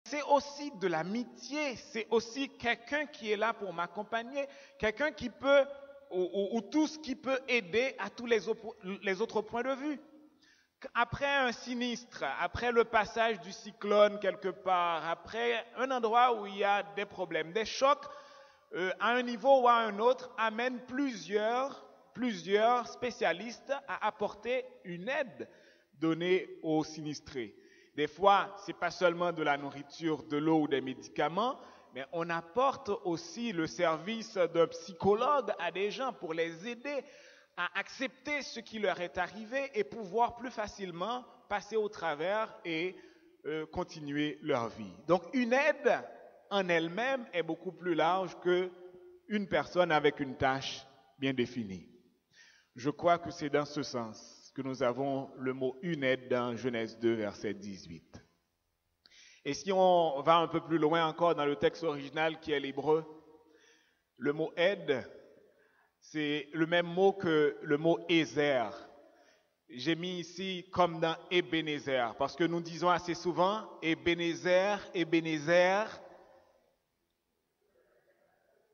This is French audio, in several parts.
c'est aussi de l'amitié, c'est aussi quelqu'un qui est là pour m'accompagner, quelqu'un qui peut, ou tous qui peut aider à tous les autres points de vue. Après un sinistre, après le passage du cyclone quelque part, après un endroit où il y a des problèmes, des chocs, à un niveau ou à un autre, amènent plusieurs spécialistes à apporter une aide donnée aux sinistrés. Des fois, ce n'est pas seulement de la nourriture, de l'eau ou des médicaments, mais on apporte aussi le service d'un psychologue à des gens pour les aider à accepter ce qui leur est arrivé et pouvoir plus facilement passer au travers et continuer leur vie. Donc une aide en elle-même est beaucoup plus large qu'une personne avec une tâche bien définie. Je crois que c'est dans ce sens que nous avons le mot une aide dans Genèse 2, verset 18. Et si on va un peu plus loin encore dans le texte original qui est l'hébreu, le mot aide, c'est le même mot que le mot Ézer. J'ai mis ici comme dans Ebenezer, parce que nous disons assez souvent Ebenezer, Ebenezer.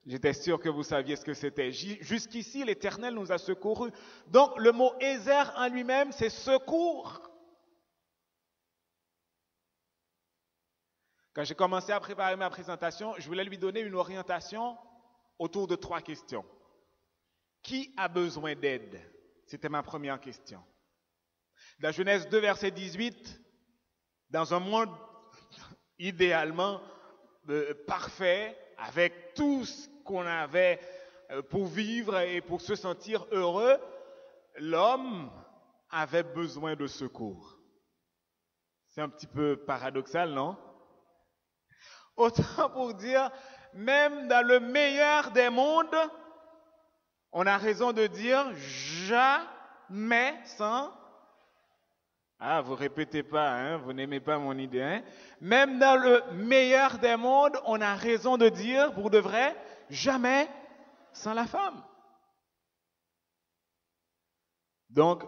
J'étais sûr que vous saviez ce que c'était. Jusqu'ici, l'Éternel nous a secourus. Donc, le mot Ézer en lui-même, c'est secours. Quand j'ai commencé à préparer ma présentation, je voulais lui donner une orientation autour de 3 questions. Qui a besoin d'aide? C'était ma première question. Dans Genèse 2, verset 18, dans un monde idéalement parfait, avec tout ce qu'on avait pour vivre et pour se sentir heureux, l'homme avait besoin de secours. C'est un petit peu paradoxal, non? Autant pour dire, même dans le meilleur des mondes, on a raison de dire jamais sans... Ah, vous répétez pas, hein, vous n'aimez pas mon idée. Hein? Même dans le meilleur des mondes, on a raison de dire, pour de vrai, jamais sans la femme. Donc,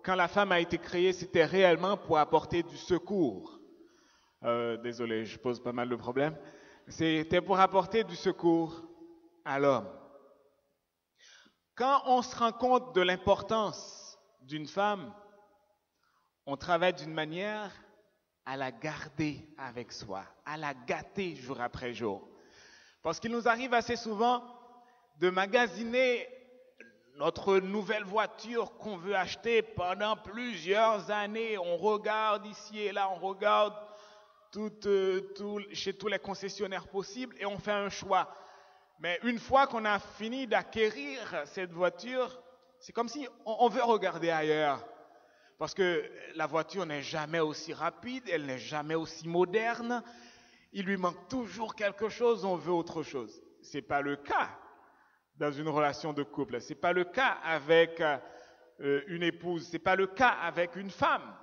quand la femme a été créée, c'était réellement pour apporter du secours. Désolé, je pose pas mal de problèmes. C'était pour apporter du secours à l'homme. Quand on se rend compte de l'importance d'une femme, on travaille d'une manière à la garder avec soi, à la gâter jour après jour. Parce qu'il nous arrive assez souvent de magasiner notre nouvelle voiture qu'on veut acheter pendant plusieurs années. On regarde ici et là, on regarde chez tous les concessionnaires possibles et on fait un choix. Mais une fois qu'on a fini d'acquérir cette voiture, c'est comme si on veut regarder ailleurs. Parce que la voiture n'est jamais aussi rapide, elle n'est jamais aussi moderne. Il lui manque toujours quelque chose, on veut autre chose. Ce n'est pas le cas dans une relation de couple. Ce n'est pas le cas avec une épouse. Ce n'est pas le cas avec une femme.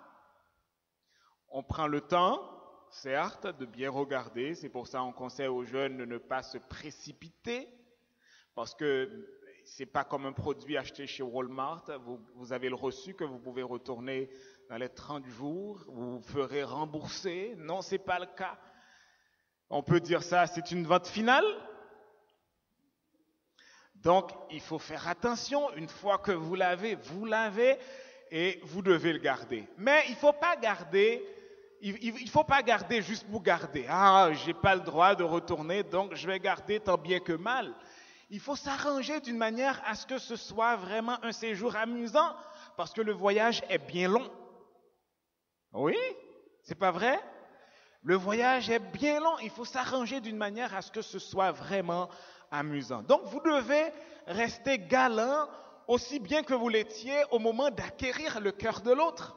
On prend le temps, certes, de bien regarder. C'est pour ça qu'on conseille aux jeunes de ne pas se précipiter. Parce que ce n'est pas comme un produit acheté chez Walmart. Vous avez le reçu que vous pouvez retourner dans les 30 jours. Vous vous ferez rembourser. Non, ce n'est pas le cas. On peut dire ça, c'est une vente finale. Donc, il faut faire attention. Une fois que vous l'avez et vous devez le garder. Mais il ne faut pas garder... Il faut pas garder juste pour garder. Ah, j'ai pas le droit de retourner, donc je vais garder tant bien que mal. Il faut s'arranger d'une manière à ce que ce soit vraiment un séjour amusant, parce que le voyage est bien long. Oui, c'est pas vrai? Le voyage est bien long. Il faut s'arranger d'une manière à ce que ce soit vraiment amusant. Donc, vous devez rester galant aussi bien que vous l'étiez au moment d'acquérir le cœur de l'autre.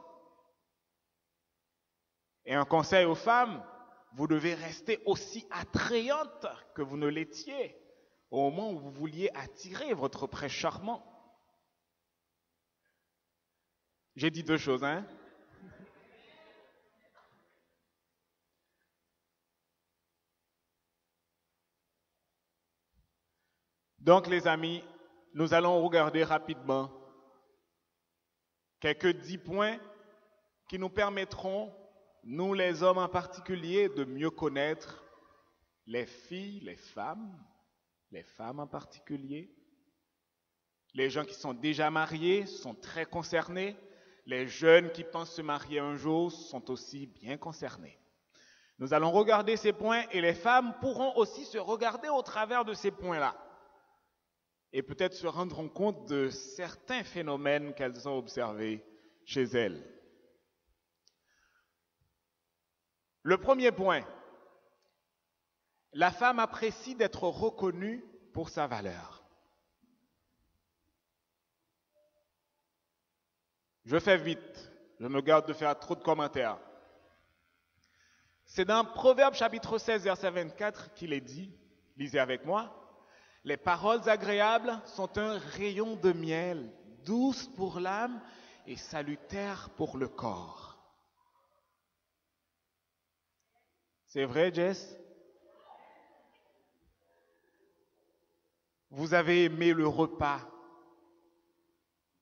Et un conseil aux femmes, vous devez rester aussi attrayante que vous ne l'étiez au moment où vous vouliez attirer votre prince charmant. J'ai dit 2 choses, hein? Donc, les amis, nous allons regarder rapidement quelques 10 points qui nous permettront nous les hommes en particulier, de mieux connaître les filles, les femmes en particulier. Les gens qui sont déjà mariés sont très concernés. Les jeunes qui pensent se marier un jour sont aussi bien concernés. Nous allons regarder ces points et les femmes pourront aussi se regarder au travers de ces points-là et peut-être se rendre compte de certains phénomènes qu'elles ont observés chez elles. Le premier point, la femme apprécie d'être reconnue pour sa valeur. Je fais vite, je me garde de faire trop de commentaires. C'est dans Proverbe chapitre 16, verset 24 qu'il est dit, lisez avec moi, « Les paroles agréables sont un rayon de miel, douces pour l'âme et salutaires pour le corps. » C'est vrai, Jess? Vous avez aimé le repas.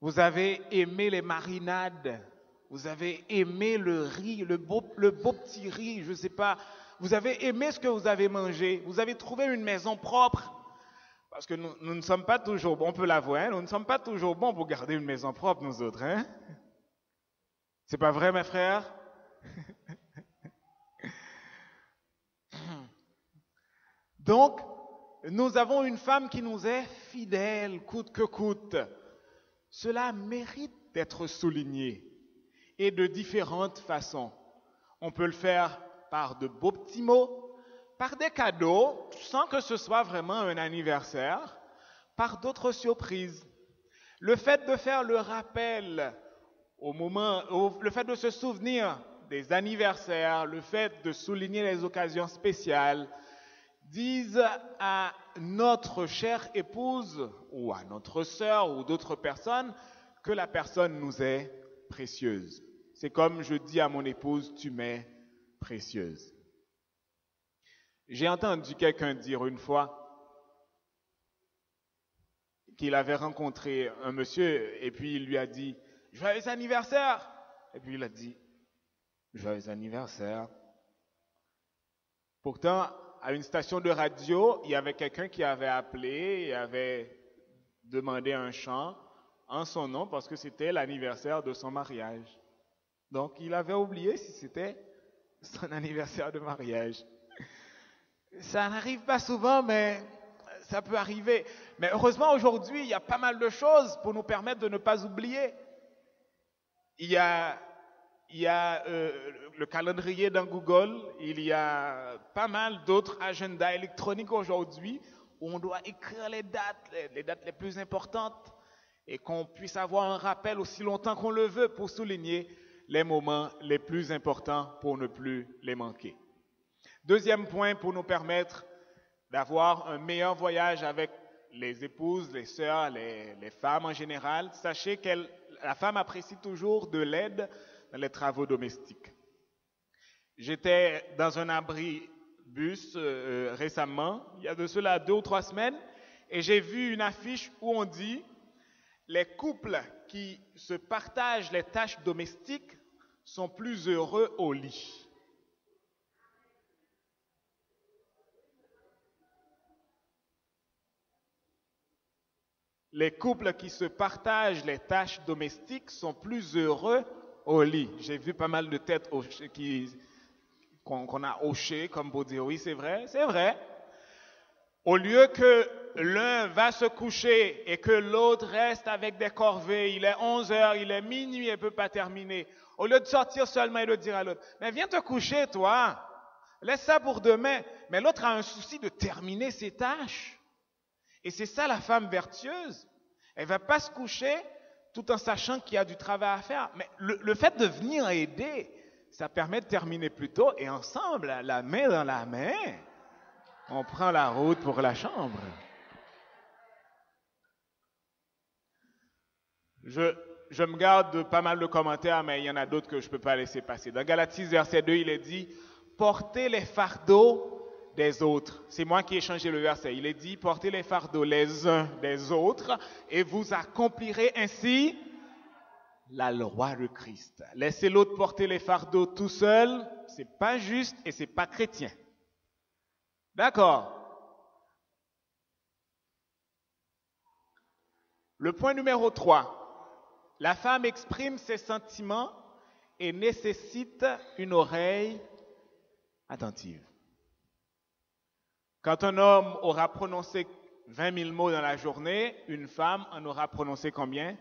Vous avez aimé les marinades. Vous avez aimé le riz, le beau petit riz, je ne sais pas. Vous avez aimé ce que vous avez mangé. Vous avez trouvé une maison propre. Parce que nous ne sommes pas toujours bons, on peut l'avouer, hein, nous ne sommes pas toujours bons pour garder une maison propre, nous autres. Hein? C'est pas vrai, mes frères? Donc, nous avons une femme qui nous est fidèle, coûte que coûte. Cela mérite d'être souligné et de différentes façons. On peut le faire par de beaux petits mots, par des cadeaux, sans que ce soit vraiment un anniversaire, par d'autres surprises. Le fait de faire le rappel le fait de se souvenir des anniversaires, le fait de souligner les occasions spéciales, disent à notre chère épouse ou à notre sœur ou d'autres personnes que la personne nous est précieuse. C'est comme je dis à mon épouse, tu m'es précieuse. J'ai entendu quelqu'un dire une fois qu'il avait rencontré un monsieur et puis il lui a dit « Joyeux anniversaire !» Et puis il a dit « Joyeux anniversaire !» Pourtant, à une station de radio, il y avait quelqu'un qui avait appelé et avait demandé un chant en son nom parce que c'était l'anniversaire de son mariage. Donc, il avait oublié si c'était son anniversaire de mariage. Ça n'arrive pas souvent, mais ça peut arriver. Mais heureusement, aujourd'hui, il y a pas mal de choses pour nous permettre de ne pas oublier. Il y a le calendrier dans Google, il y a pas mal d'autres agendas électroniques aujourd'hui où on doit écrire les dates les plus importantes et qu'on puisse avoir un rappel aussi longtemps qu'on le veut pour souligner les moments les plus importants pour ne plus les manquer. Deuxième point pour nous permettre d'avoir un meilleur voyage avec les épouses, les sœurs, les femmes en général, sachez que la femme apprécie toujours de l'aide dans les travaux domestiques. J'étais dans un abri-bus récemment, il y a de cela 2 ou 3 semaines, et j'ai vu une affiche où on dit « Les couples qui se partagent les tâches domestiques sont plus heureux au lit ». Les couples qui se partagent les tâches domestiques sont plus heureux au lit. J'ai vu pas mal de têtes qu'on a hochées comme pour dire oui, c'est vrai, c'est vrai. Au lieu que l'un va se coucher et que l'autre reste avec des corvées, il est 11 heures, il est minuit et ne peut pas terminer. Au lieu de sortir seulement et de dire à l'autre, mais viens te coucher toi, laisse ça pour demain. Mais l'autre a un souci de terminer ses tâches. Et c'est ça la femme vertueuse. Elle ne va pas se coucher tout en sachant qu'il y a du travail à faire. Mais le fait de venir aider, ça permet de terminer plus tôt et ensemble, la main dans la main, on prend la route pour la chambre. Je me garde pas mal de commentaires, mais il y en a d'autres que je ne peux pas laisser passer. Dans Galates 6, verset 2, il est dit « Portez les fardeaux des autres ». C'est moi qui ai changé le verset. Il est dit « Portez les fardeaux les uns des autres et vous accomplirez ainsi la loi de Christ. Laisser l'autre porter les fardeaux tout seul, c'est pas juste et c'est pas chrétien. D'accord. Le point numéro 3. La femme exprime ses sentiments et nécessite une oreille attentive. Quand un homme aura prononcé 20 000 mots dans la journée, une femme en aura prononcé combien?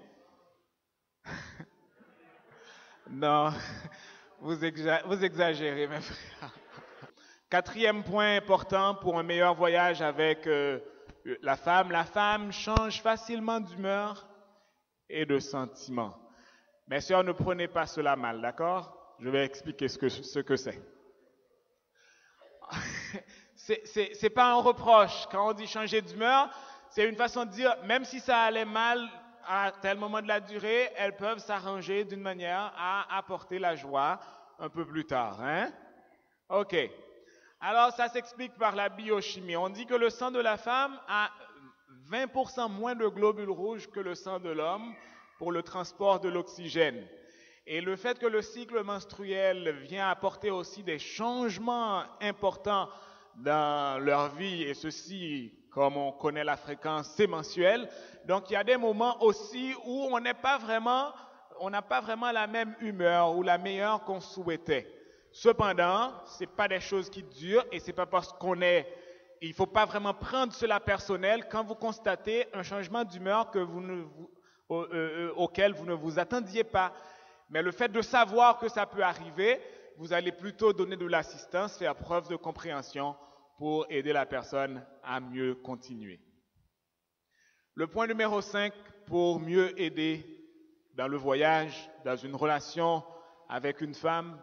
Non, vous exagérez, mes frères. Quatrième point important pour un meilleur voyage avec la femme change facilement d'humeur et de sentiment. Mes sœurs, ne prenez pas cela mal, d'accord? Je vais expliquer ce que c'est. C'est pas un reproche. Quand on dit changer d'humeur, c'est une façon de dire, même si ça allait mal à tel moment de la durée, elles peuvent s'arranger d'une manière à apporter la joie un peu plus tard. Hein? OK. Alors, ça s'explique par la biochimie. On dit que le sang de la femme a 20% moins de globules rouges que le sang de l'homme pour le transport de l'oxygène. Et le fait que le cycle menstruel vient apporter aussi des changements importants dans leur vie, et ceci, comme on connaît la fréquence, c'est mensuel. Donc, il y a des moments aussi où on n'a pas vraiment la même humeur ou la meilleure qu'on souhaitait. Cependant, ce n'est pas des choses qui durent et ce n'est pas parce il ne faut pas vraiment prendre cela personnel quand vous constatez un changement d'humeur auquel vous ne vous attendiez pas. Mais le fait de savoir que ça peut arriver, vous allez plutôt donner de l'assistance, faire preuve de compréhension pour aider la personne à mieux continuer. Le point numéro 5, pour mieux aider dans le voyage, dans une relation avec une femme,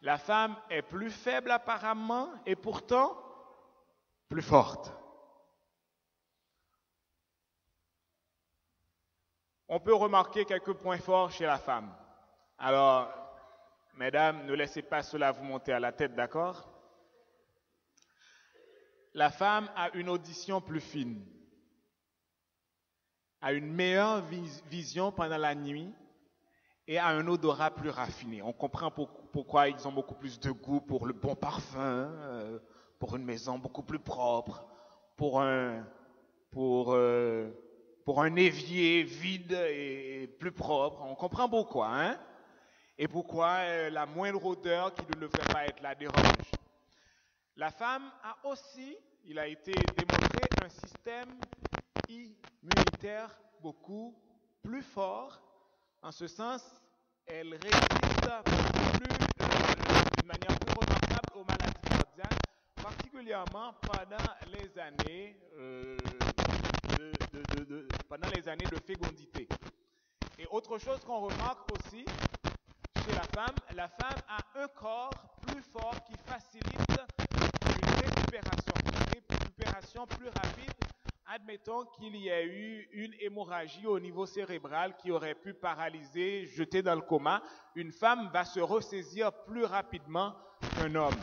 la femme est plus faible apparemment et pourtant plus forte. On peut remarquer quelques points forts chez la femme. Alors, mesdames, ne laissez pas cela vous monter à la tête, d'accord? La femme a une audition plus fine, a une meilleure vision pendant la nuit et a un odorat plus raffiné. On comprend pourquoi ils ont beaucoup plus de goût pour le bon parfum, pour une maison beaucoup plus propre, pour un évier vide et plus propre. On comprend pourquoi, hein? Et pourquoi la moindre odeur qui ne devrait pas être là dérange. La femme a aussi, il a été démontré, un système immunitaire beaucoup plus fort. En ce sens, elle résiste d'une manière plus remarquable aux maladies cardiaques, particulièrement pendant les années de fécondité. Et autre chose qu'on remarque aussi chez la femme a un corps plus fort qui facilite une récupération plus rapide. Admettons qu'il y ait eu une hémorragie au niveau cérébral qui aurait pu paralyser, jeter dans le coma. Une femme va se ressaisir plus rapidement qu'un homme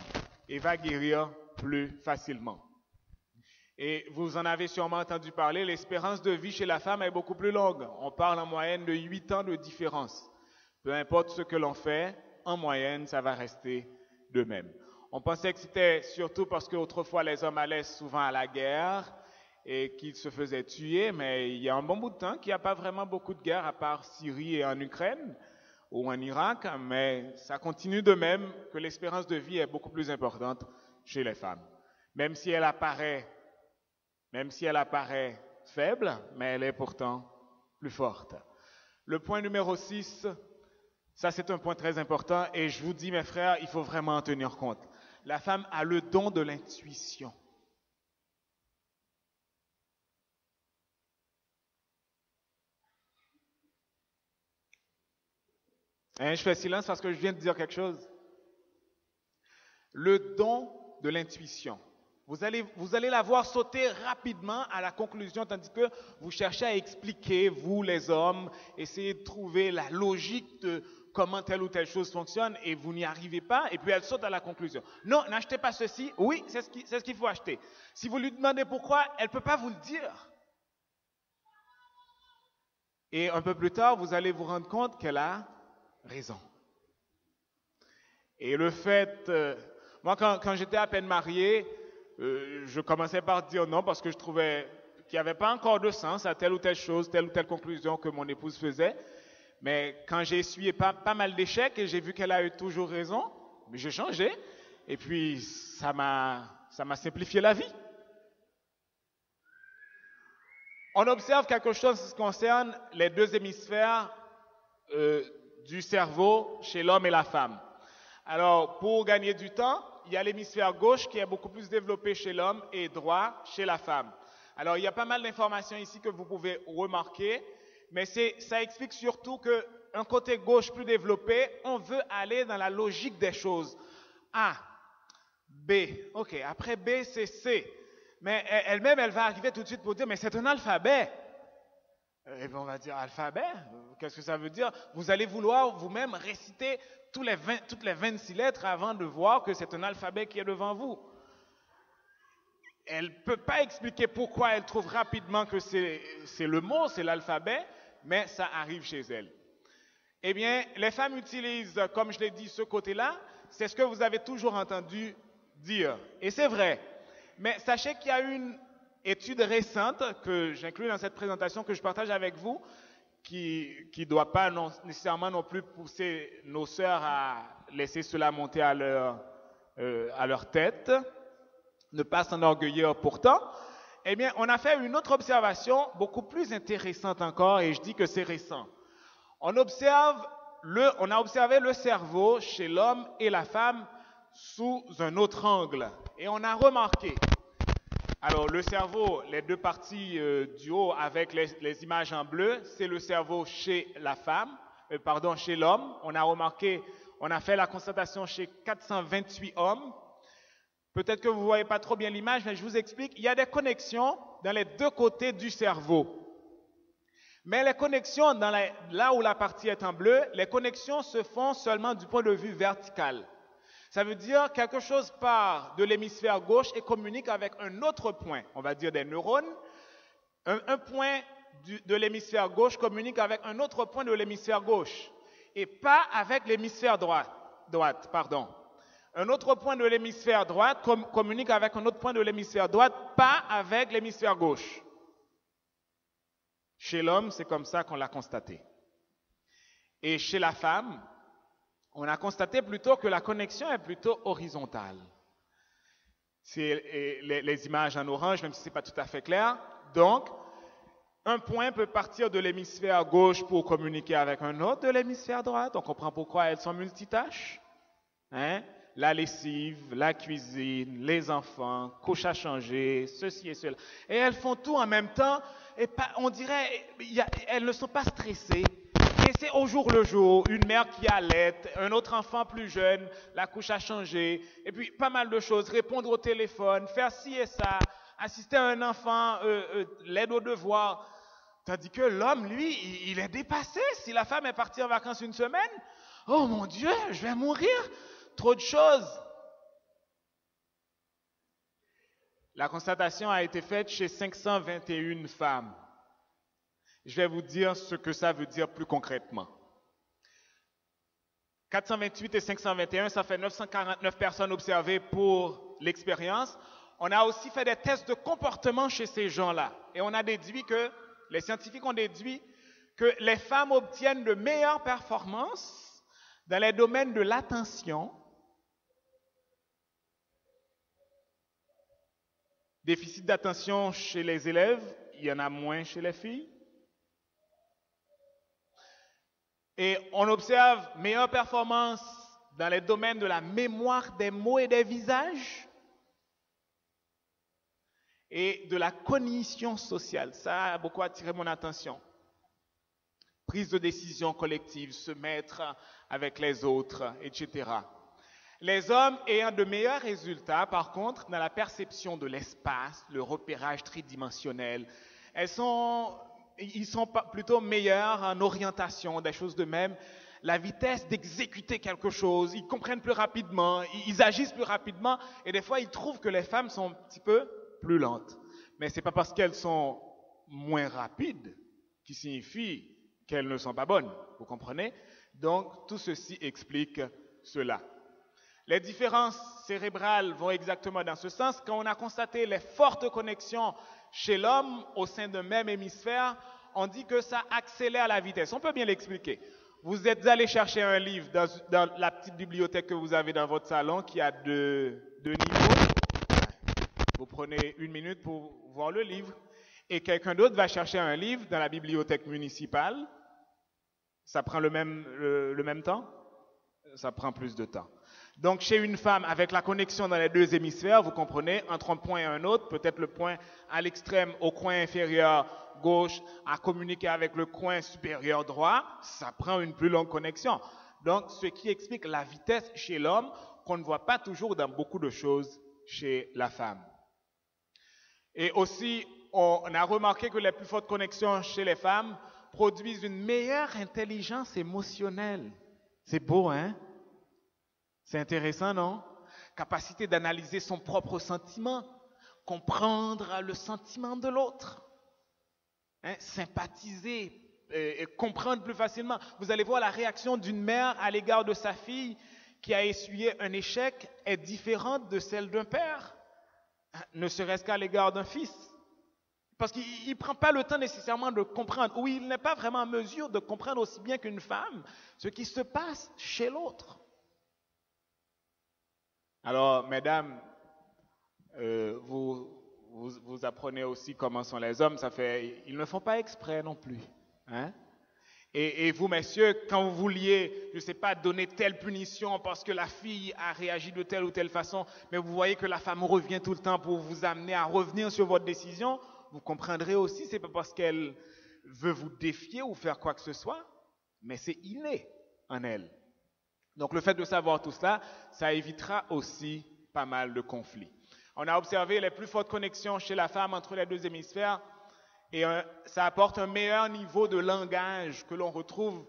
et va guérir plus facilement. Et vous en avez sûrement entendu parler, l'espérance de vie chez la femme est beaucoup plus longue. On parle en moyenne de 8 ans de différence. Peu importe ce que l'on fait, en moyenne, ça va rester de même. On pensait que c'était surtout parce qu'autrefois les hommes allaient souvent à la guerre et qu'ils se faisaient tuer, mais il y a un bon bout de temps qu'il n'y a pas vraiment beaucoup de guerres à part Syrie et en Ukraine ou en Irak, mais ça continue de même que l'espérance de vie est beaucoup plus importante chez les femmes. Même si elle apparaît faible, mais elle est pourtant plus forte. Le point numéro 6, ça c'est un point très important et je vous dis mes frères, il faut vraiment en tenir compte. La femme a le don de l'intuition. Je fais silence parce que je viens de dire quelque chose. Le don de l'intuition. Vous allez la voir sauter rapidement à la conclusion, tandis que vous cherchez à expliquer, vous les hommes, essayez de trouver la logique de comment telle ou telle chose fonctionne et vous n'y arrivez pas, et puis elle saute à la conclusion. Non, n'achetez pas ceci. Oui, c'est ce qu'il faut acheter. Si vous lui demandez pourquoi, elle ne peut pas vous le dire. Et un peu plus tard, vous allez vous rendre compte qu'elle a raison. Et le fait, moi quand j'étais à peine marié, je commençais par dire non parce que je trouvais qu'il n'y avait pas encore de sens à telle ou telle chose, telle ou telle conclusion que mon épouse faisait. Mais quand j'ai essuyé pas mal d'échecs et j'ai vu qu'elle a eu toujours raison, j'ai changé. Et puis ça m'a simplifié la vie. On observe quelque chose qui concerne les deux hémisphères du cerveau chez l'homme et la femme. Alors, pour gagner du temps, il y a l'hémisphère gauche qui est beaucoup plus développé chez l'homme et droit chez la femme. Alors, il y a pas mal d'informations ici que vous pouvez remarquer, mais ça explique surtout qu'un côté gauche plus développé, on veut aller dans la logique des choses. A, B, ok, après B, c'est C. Mais elle-même, elle va arriver tout de suite pour dire, mais c'est un alphabet. Et bien, on va dire, alphabet, qu'est-ce que ça veut dire? Vous allez vouloir vous-même réciter toutes les 26 lettres avant de voir que c'est un alphabet qui est devant vous. Elle ne peut pas expliquer pourquoi elle trouve rapidement que c'est le mot, c'est l'alphabet, mais ça arrive chez elle. Eh bien, les femmes utilisent, comme je l'ai dit, ce côté-là, c'est ce que vous avez toujours entendu dire. Et c'est vrai. Mais sachez qu'il y a une étude récente que j'inclus dans cette présentation que je partage avec vous, qui ne doit pas nécessairement non plus pousser nos sœurs à laisser cela monter à leur tête, ne pas s'enorgueillir pourtant. Eh bien, on a fait une autre observation beaucoup plus intéressante encore, et je dis que c'est récent. On a observé le cerveau chez l'homme et la femme sous un autre angle. Et on a remarqué, alors le cerveau, les deux parties du haut avec les images en bleu, c'est le cerveau chez la femme, chez l'homme. On a remarqué, on a fait la constatation chez 428 hommes. Peut-être que vous ne voyez pas trop bien l'image, mais je vous explique. Il y a des connexions dans les deux côtés du cerveau. Mais les connexions, là où la partie est en bleu, les connexions se font seulement du point de vue vertical. Ça veut dire quelque chose part de l'hémisphère gauche et communique avec un autre point, on va dire des neurones. Un point de l'hémisphère gauche communique avec un autre point de l'hémisphère gauche et pas avec l'hémisphère droite. Un autre point de l'hémisphère droite communique avec un autre point de l'hémisphère droite, pas avec l'hémisphère gauche. Chez l'homme, c'est comme ça qu'on l'a constaté. Et chez la femme, on a constaté plutôt que la connexion est plutôt horizontale. C'est les images en orange, même si ce n'est pas tout à fait clair. Donc, un point peut partir de l'hémisphère gauche pour communiquer avec un autre de l'hémisphère droite. On comprend pourquoi elles sont multitâches. La lessive, la cuisine, les enfants, couche à changer, ceci et cela. Et elles font tout en même temps. Et on dirait elles ne sont pas stressées. Et c'est au jour le jour, une mère qui allait, un autre enfant plus jeune, la couche à changer, et puis pas mal de choses, répondre au téléphone, faire ci et ça, assister à un enfant, l'aide aux devoirs. Tandis que l'homme, lui, il est dépassé. Si la femme est partie en vacances une semaine, oh mon Dieu, je vais mourir, trop de choses. La constatation a été faite chez 521 femmes. Je vais vous dire ce que ça veut dire plus concrètement. 428 et 521, ça fait 949 personnes observées pour l'expérience. On a aussi fait des tests de comportement chez ces gens-là. Et on a déduit les scientifiques ont déduit que les femmes obtiennent de meilleures performances dans les domaines de l'attention, déficit d'attention chez les élèves, il y en a moins chez les filles. Et on observe meilleure performance dans les domaines de la mémoire des mots et des visages et de la cognition sociale. Ça a beaucoup attiré mon attention. Prise de décision collective, se mettre avec les autres, etc. Les hommes ayant de meilleurs résultats, par contre, dans la perception de l'espace, le repérage tridimensionnel, ils sont plutôt meilleurs en orientation, des choses de même. La vitesse d'exécuter quelque chose, ils comprennent plus rapidement, ils agissent plus rapidement, et des fois, ils trouvent que les femmes sont un petit peu plus lentes. Mais ce n'est pas parce qu'elles sont moins rapides qui signifie qu'elles ne sont pas bonnes. Vous comprenez? Donc, tout ceci explique cela. Les différences cérébrales vont exactement dans ce sens. Quand on a constaté les fortes connexions chez l'homme au sein d'un même hémisphère, on dit que ça accélère la vitesse. On peut bien l'expliquer. Vous êtes allé chercher un livre dans la petite bibliothèque que vous avez dans votre salon qui a deux niveaux. Vous prenez 1 minute pour voir le livre. Et quelqu'un d'autre va chercher un livre dans la bibliothèque municipale. Ça prend le même temps? Ça prend plus de temps. Donc, chez une femme, avec la connexion dans les deux hémisphères, vous comprenez, entre un point et un autre, peut-être le point à l'extrême, au coin inférieur gauche, à communiquer avec le coin supérieur droit, ça prend une plus longue connexion. Donc, ce qui explique la vitesse chez l'homme, qu'on ne voit pas toujours dans beaucoup de choses chez la femme. Et aussi, on a remarqué que les plus fortes connexions chez les femmes produisent une meilleure intelligence émotionnelle. C'est beau, hein? C'est intéressant, non? Capacité d'analyser son propre sentiment, comprendre le sentiment de l'autre, hein? Sympathiser et comprendre plus facilement. Vous allez voir la réaction d'une mère à l'égard de sa fille qui a essuyé un échec est différente de celle d'un père, ne serait-ce qu'à l'égard d'un fils. Parce qu'il ne prend pas le temps nécessairement de comprendre, ou il n'est pas vraiment en mesure de comprendre aussi bien qu'une femme ce qui se passe chez l'autre. Alors, mesdames, vous apprenez aussi comment sont les hommes, ils ne font pas exprès non plus. Hein? Et vous, messieurs, quand vous vouliez, je ne sais pas, donner telle punition parce que la fille a réagi de telle ou telle façon, mais vous voyez que la femme revient tout le temps pour vous amener à revenir sur votre décision, vous comprendrez aussi, ce n'est pas parce qu'elle veut vous défier ou faire quoi que ce soit, mais c'est inné en elle. Donc le fait de savoir tout cela, ça évitera aussi pas mal de conflits. On a observé les plus fortes connexions chez la femme entre les deux hémisphères et ça apporte un meilleur niveau de langage que l'on retrouve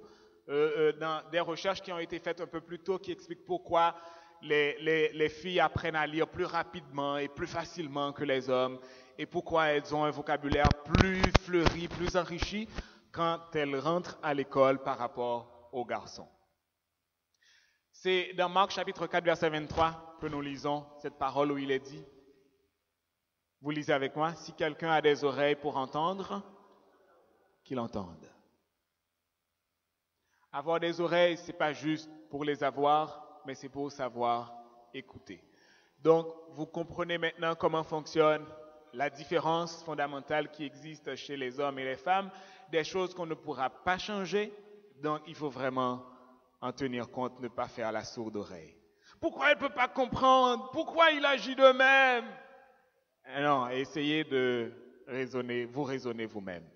dans des recherches qui ont été faites un peu plus tôt qui expliquent pourquoi les filles apprennent à lire plus rapidement et plus facilement que les hommes et pourquoi elles ont un vocabulaire plus fleuri, plus enrichi quand elles rentrent à l'école par rapport aux garçons. C'est dans Marc chapitre 4, verset 23 que nous lisons cette parole où il est dit, vous lisez avec moi, si quelqu'un a des oreilles pour entendre, qu'il entende. Avoir des oreilles, ce n'est pas juste pour les avoir, mais c'est pour savoir écouter. Donc, vous comprenez maintenant comment fonctionne la différence fondamentale qui existe chez les hommes et les femmes, des choses qu'on ne pourra pas changer, donc il faut vraiment en tenir compte, ne pas faire la sourde oreille. Pourquoi elle ne peut pas comprendre? Pourquoi il agit de même? Non, essayez de raisonner, vous raisonnez vous-même.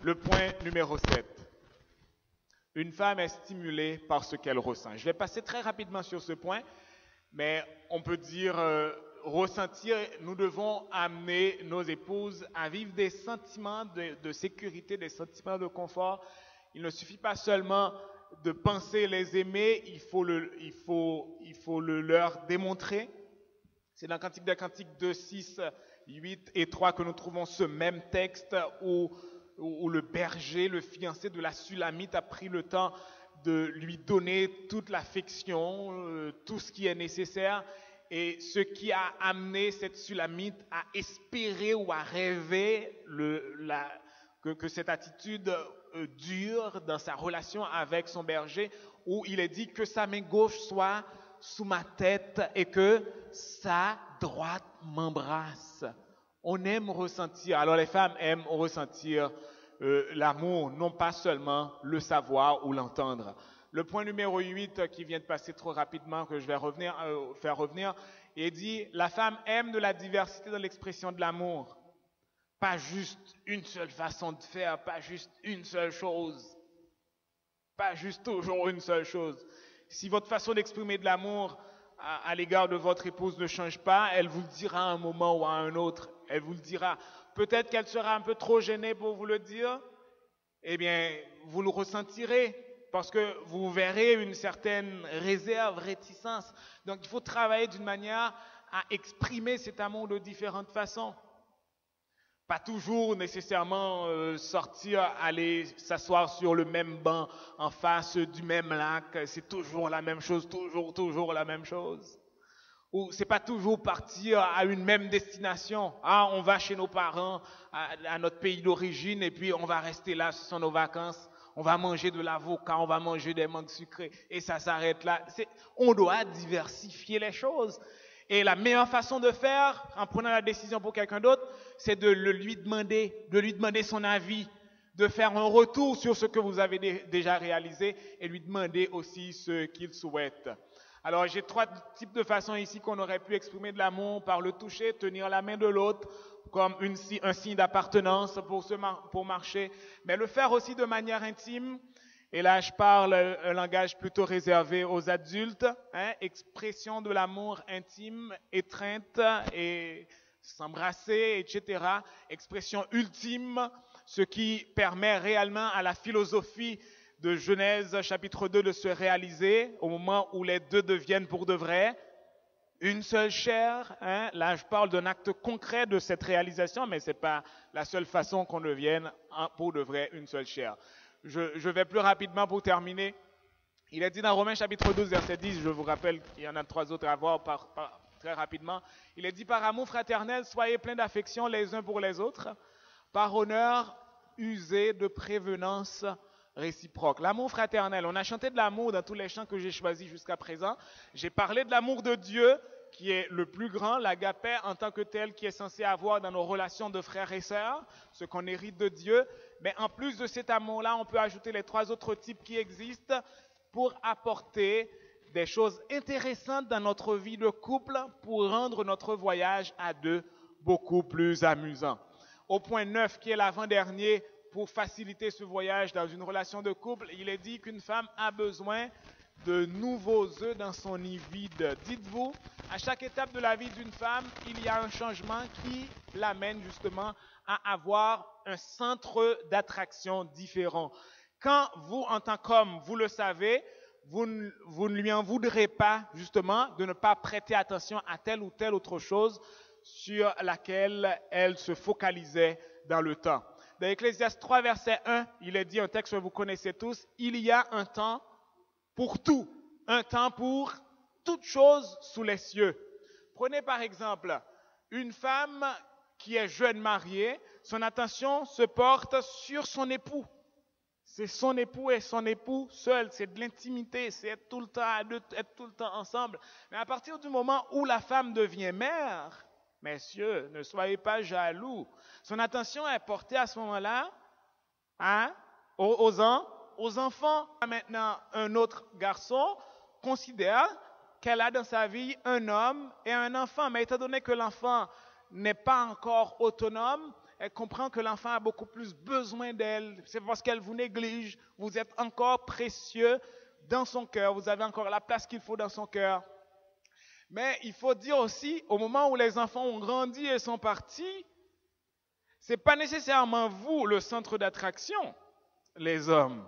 Le point numéro 7. Une femme est stimulée par ce qu'elle ressent. Je vais passer très rapidement sur ce point, mais on peut dire ressentir, nous devons amener nos épouses à vivre des sentiments de sécurité, des sentiments de confort. Il ne suffit pas seulement de penser les aimer, il faut le leur démontrer. C'est dans Cantique des Cantiques 2, 6, 8 et 3 que nous trouvons ce même texte où le berger, le fiancé de la Sulamite a pris le temps de lui donner toute l'affection, tout ce qui est nécessaire. Et ce qui a amené cette Sulamite à espérer ou à rêver que cette attitude dure dans sa relation avec son berger, où il est dit que sa main gauche soit sous ma tête et que sa droite m'embrasse. On aime ressentir, alors les femmes aiment ressentir l'amour, non pas seulement le savoir ou l'entendre. Le point numéro 8 qui vient de passer trop rapidement, que je vais faire revenir, il dit, la femme aime de la diversité dans l'expression de l'amour. Pas juste une seule façon de faire, pas juste une seule chose. Pas juste toujours une seule chose. Si votre façon d'exprimer de l'amour à l'égard de votre épouse ne change pas, elle vous le dira à un moment ou à un autre. Elle vous le dira. Peut-être qu'elle sera un peu trop gênée pour vous le dire. Eh bien, vous le ressentirez parce que vous verrez une certaine réserve, réticence. Donc, il faut travailler d'une manière à exprimer cet amour de différentes façons. Pas toujours nécessairement sortir, aller s'asseoir sur le même banc en face du même lac. C'est toujours la même chose, toujours la même chose. Ou c'est pas toujours partir à une même destination. Ah, on va chez nos parents, à notre pays d'origine, et puis on va rester là, ce sont nos vacances. On va manger de l'avocat, on va manger des mangues sucrées, et ça s'arrête là. On doit diversifier les choses. Et la meilleure façon de faire, en prenant la décision pour quelqu'un d'autre, c'est de lui demander son avis, de faire un retour sur ce que vous avez déjà réalisé et lui demander aussi ce qu'il souhaite. Alors, j'ai 3 types de façons ici qu'on aurait pu exprimer de l'amour: par le toucher, tenir la main de l'autre comme un signe d'appartenance pour marcher, mais le faire aussi de manière intime. Et là, je parle un langage plutôt réservé aux adultes, expression de l'amour intime, étreinte et s'embrasser, etc. Expression ultime, ce qui permet réellement à la philosophie de Genèse chapitre 2 de se réaliser au moment où les deux deviennent pour de vrai une seule chair. Là, je parle d'un acte concret de cette réalisation, mais ce n'est pas la seule façon qu'on devienne pour de vrai une seule chair. Je vais plus rapidement pour terminer. Il est dit dans Romains chapitre 12, verset 10, je vous rappelle qu'il y en a 3 autres à voir très rapidement. Il est dit: par amour fraternel, soyez pleins d'affection les uns pour les autres, par honneur, usez de prévenance réciproque. L'amour fraternel, on a chanté de l'amour dans tous les chants que j'ai choisis jusqu'à présent. J'ai parlé de l'amour de Dieu, qui est le plus grand, l'agapé en tant que tel, qui est censé avoir dans nos relations de frères et sœurs, ce qu'on hérite de Dieu. Mais en plus de cet amour-là, on peut ajouter les 3 autres types qui existent pour apporter des choses intéressantes dans notre vie de couple, pour rendre notre voyage à 2 beaucoup plus amusant. Au point 9, qui est l'avant-dernier, pour faciliter ce voyage dans une relation de couple, il est dit qu'une femme a besoin de nouveaux œufs dans son nid vide. Dites-vous, à chaque étape de la vie d'une femme, il y a un changement qui l'amène justement à avoir un centre d'attraction différent. Quand vous, en tant qu'homme, vous le savez, vous ne lui en voudrez pas justement de ne pas prêter attention à telle ou telle autre chose sur laquelle elle se focalisait dans le temps. Dans Ecclésiaste 3, verset 1, il est dit, un texte que vous connaissez tous: il y a un temps pour tout, un temps pour toute chose sous les cieux. Prenez par exemple une femme qui est jeune mariée, son attention se porte sur son époux. C'est son époux et son époux seul, c'est de l'intimité, c'est être tout le temps à deux, être tout le temps ensemble. Mais à partir du moment où la femme devient mère, messieurs, ne soyez pas jaloux. Son attention est portée à ce moment-là aux enfants. Maintenant, un autre garçon considère qu'elle a dans sa vie un homme et un enfant. Mais étant donné que l'enfant n'est pas encore autonome, elle comprend que l'enfant a beaucoup plus besoin d'elle. C'est parce qu'elle vous néglige. Vous êtes encore précieux dans son cœur. Vous avez encore la place qu'il faut dans son cœur. Mais il faut dire aussi, au moment où les enfants ont grandi et sont partis, ce n'est pas nécessairement vous le centre d'attraction, les hommes.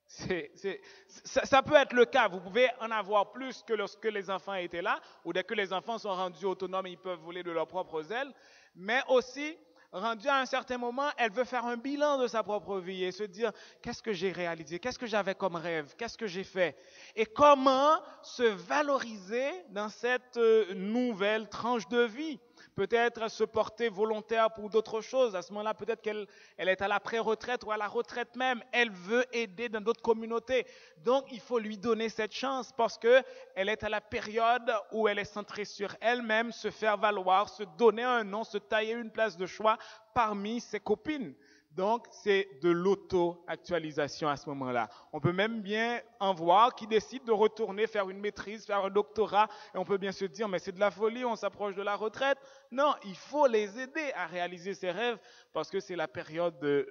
Ça peut être le cas. Vous pouvez en avoir plus que lorsque les enfants étaient là, ou dès que les enfants sont rendus autonomes, ils peuvent voler de leurs propres ailes. Mais aussi, rendu à un certain moment, elle veut faire un bilan de sa propre vie et se dire: qu'est-ce que j'ai réalisé, qu'est-ce que j'avais comme rêve, qu'est-ce que j'ai fait, et comment se valoriser dans cette nouvelle tranche de vie. Peut-être se porter volontaire pour d'autres choses. À ce moment-là, peut-être qu'elle est à la pré-retraite ou à la retraite même. Elle veut aider dans d'autres communautés. Donc, il faut lui donner cette chance parce qu'elle est à la période où elle est centrée sur elle-même, se faire valoir, se donner un nom, se tailler une place de choix parmi ses copines. Donc, c'est de l'auto-actualisation à ce moment-là. On peut même bien en voir qui décident de retourner faire une maîtrise, faire un doctorat, et on peut bien se dire: mais c'est de la folie, on s'approche de la retraite. Non, il faut les aider à réaliser ces rêves parce que c'est la période de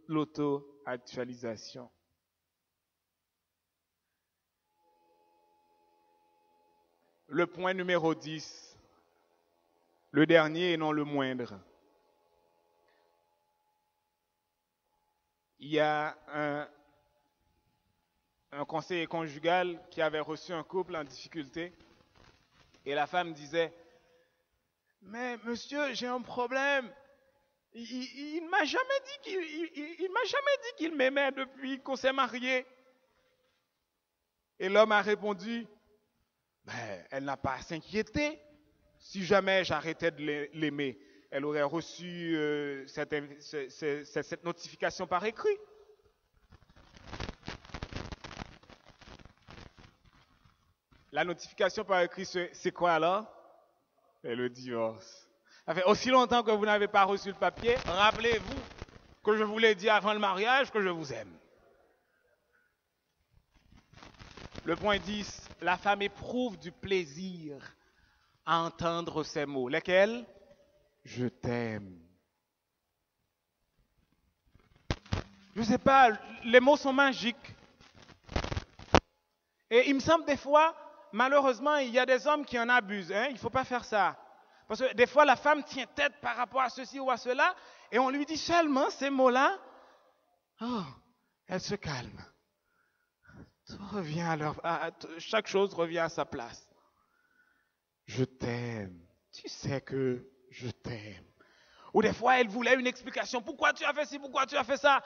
l'auto-actualisation. Le point numéro 10, le dernier et non le moindre. Il y a un conseiller conjugal qui avait reçu un couple en difficulté et la femme disait: mais monsieur, j'ai un problème, Il m'a jamais dit qu'il m'aimait depuis qu'on s'est mariés. Et l'homme a répondu, ben, elle n'a pas à s'inquiéter. Si jamais j'arrêtais de l'aimer, elle aurait reçu cette notification par écrit. La notification par écrit, c'est quoi alors? C'est le divorce. Ça fait aussi longtemps que vous n'avez pas reçu le papier, rappelez-vous que je vous l'ai dit avant le mariage que je vous aime. Le point 10, la femme éprouve du plaisir à entendre ces mots. Lesquels? Je t'aime. Je ne sais pas, les mots sont magiques. Et il me semble des fois, malheureusement, il y a des hommes qui en abusent. Il ne faut pas faire ça. Parce que des fois, la femme tient tête par rapport à ceci ou à cela, et on lui dit seulement ces mots-là. Oh, elle se calme. Tout revient chaque chose revient à sa place. Je t'aime. Tu sais que je t'aime. Ou des fois, elle voulait une explication. Pourquoi tu as fait ci, pourquoi tu as fait ça?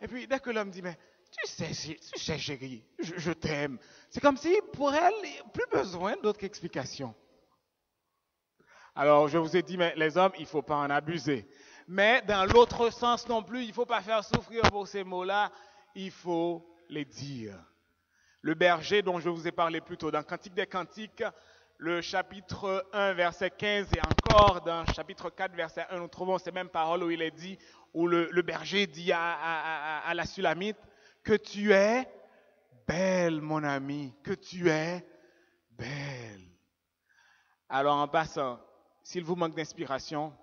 Et puis, dès que l'homme dit, mais tu sais, chérie, je t'aime. C'est comme si, pour elle, il n'y a plus besoin d'autres explications. Alors, je vous ai dit, mais les hommes, il ne faut pas en abuser. Mais dans l'autre sens non plus, il ne faut pas faire souffrir pour ces mots-là. Il faut les dire. Le berger dont je vous ai parlé plus tôt, dans Cantique des Cantiques, le chapitre 1, verset 15, et encore dans le chapitre 4, verset 1, nous trouvons ces mêmes paroles où il est dit, où le berger dit à la Sulamite, que tu es belle, mon ami, que tu es belle. Alors, en passant, s'il vous manque d'inspiration,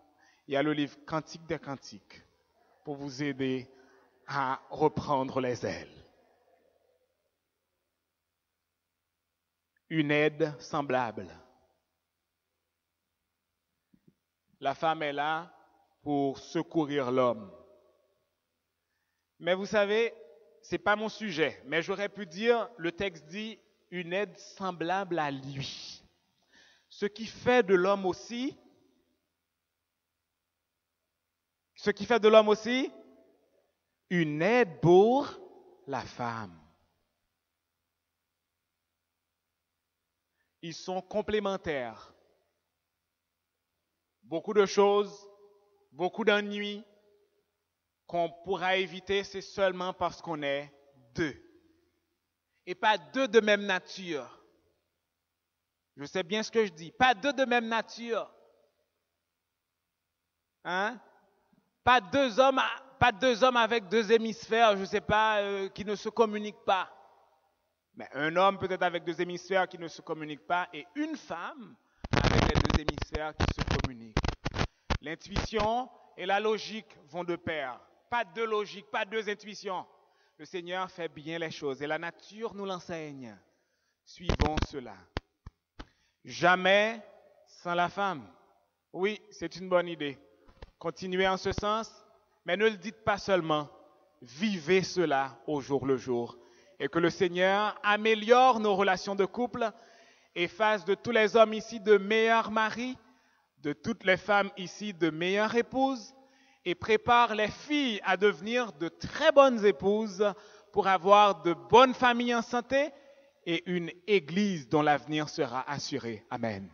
il y a le livre Cantique des Cantiques pour vous aider à reprendre les ailes. Une aide semblable. La femme est là pour secourir l'homme. Mais vous savez, ce n'est pas mon sujet, mais j'aurais pu dire, le texte dit, une aide semblable à lui. Ce qui fait de l'homme aussi, une aide pour la femme. Ils sont complémentaires. Beaucoup de choses, beaucoup d'ennuis qu'on pourra éviter, c'est seulement parce qu'on est deux. Et pas deux de même nature. Je sais bien ce que je dis. Pas deux de même nature. Pas deux hommes avec deux hémisphères, je ne sais pas, qui ne se communiquent pas. Mais un homme peut-être avec deux hémisphères qui ne se communiquent pas et une femme avec les deux hémisphères qui se communiquent. L'intuition et la logique vont de pair. Pas deux logiques, pas deux intuitions. Le Seigneur fait bien les choses et la nature nous l'enseigne. Suivons cela. Jamais sans la femme. Oui, c'est une bonne idée. Continuez en ce sens, mais ne le dites pas seulement. Vivez cela au jour le jour. Et que le Seigneur améliore nos relations de couple et fasse de tous les hommes ici de meilleurs maris, de toutes les femmes ici de meilleures épouses, et prépare les filles à devenir de très bonnes épouses pour avoir de bonnes familles en santé et une église dont l'avenir sera assuré. Amen.